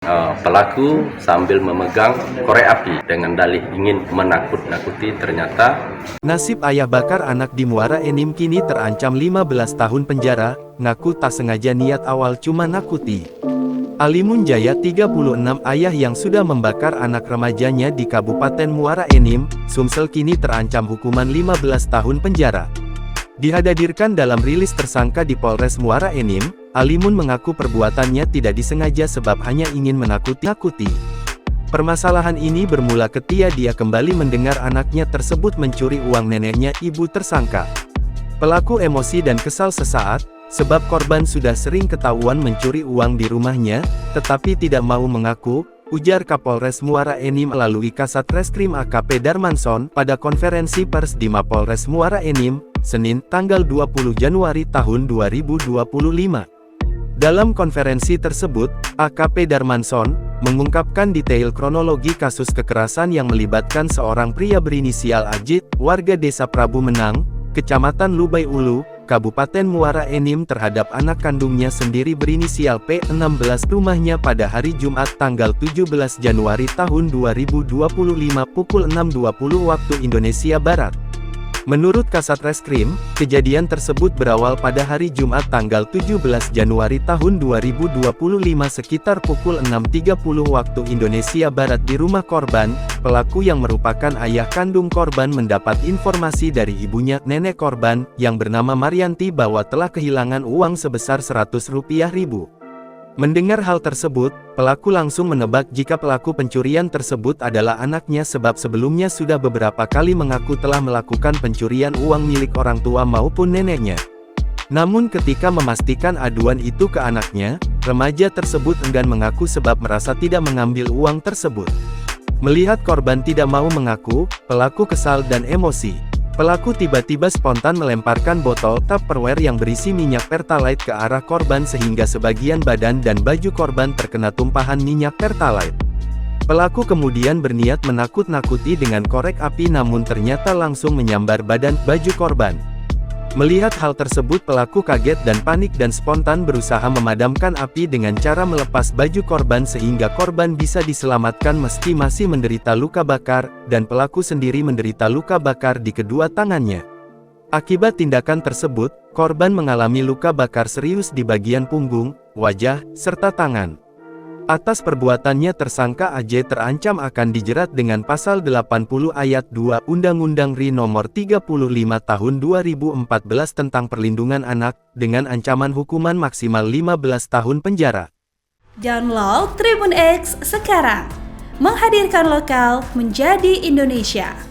Pelaku sambil memegang korek api dengan dalih ingin menakut-nakuti. Ternyata nasib ayah bakar anak di Muara Enim kini terancam 15 tahun penjara, ngaku tak sengaja niat awal cuma nakuti. Alimun Jaya 36 ayah yang sudah membakar anak remajanya di Kabupaten Muara Enim, Sumsel kini terancam hukuman 15 tahun penjara. Dihadirkan dalam rilis tersangka di Polres Muara Enim, Alimun mengaku perbuatannya tidak disengaja sebab hanya ingin menakuti. Permasalahan ini bermula ketika dia kembali mendengar anaknya tersebut mencuri uang neneknya, ibu tersangka. Pelaku emosi dan kesal sesaat, sebab korban sudah sering ketahuan mencuri uang di rumahnya, tetapi tidak mau mengaku, ujar Kapolres Muara Enim melalui Kasat Reskrim AKP Darmanson pada konferensi pers di Mapolres Muara Enim, Senin, tanggal 20 Januari tahun 2025. Dalam konferensi tersebut, AKP Darmanson mengungkapkan detail kronologi kasus kekerasan yang melibatkan seorang pria berinisial Ajit, warga Desa Prabu Menang, Kecamatan Lubai Ulu, Kabupaten Muara Enim terhadap anak kandungnya sendiri berinisial P16 rumahnya pada hari Jumat tanggal 17 Januari tahun 2025 pukul 6.20 waktu Indonesia Barat. Menurut Kasat Reskrim, kejadian tersebut berawal pada hari Jumat tanggal 17 Januari tahun 2025 sekitar pukul 6.30 waktu Indonesia Barat di rumah korban. Pelaku yang merupakan ayah kandung korban mendapat informasi dari ibunya, nenek korban, yang bernama Marianti bahwa telah kehilangan uang sebesar Rp100.000. Mendengar hal tersebut, pelaku langsung menebak jika pelaku pencurian tersebut adalah anaknya sebab sebelumnya sudah beberapa kali mengaku telah melakukan pencurian uang milik orang tua maupun neneknya. Namun ketika memastikan aduan itu ke anaknya, remaja tersebut enggan mengaku sebab merasa tidak mengambil uang tersebut. Melihat korban tidak mau mengaku, pelaku kesal dan emosi. Pelaku tiba-tiba spontan melemparkan botol Tupperware yang berisi minyak Pertalite ke arah korban sehingga sebagian badan dan baju korban terkena tumpahan minyak Pertalite. Pelaku kemudian berniat menakut-nakuti dengan korek api namun ternyata langsung menyambar badan, baju korban. Melihat hal tersebut pelaku kaget dan panik dan spontan berusaha memadamkan api dengan cara melepas baju korban sehingga korban bisa diselamatkan meski masih menderita luka bakar, dan pelaku sendiri menderita luka bakar di kedua tangannya. Akibat tindakan tersebut, korban mengalami luka bakar serius di bagian punggung, wajah, serta tangan. Atas perbuatannya tersangka AJ terancam akan dijerat dengan pasal 80 ayat 2 Undang-Undang RI nomor 35 tahun 2014 tentang perlindungan anak, dengan ancaman hukuman maksimal 15 tahun penjara. Download Tribun X sekarang, menghadirkan lokal menjadi Indonesia.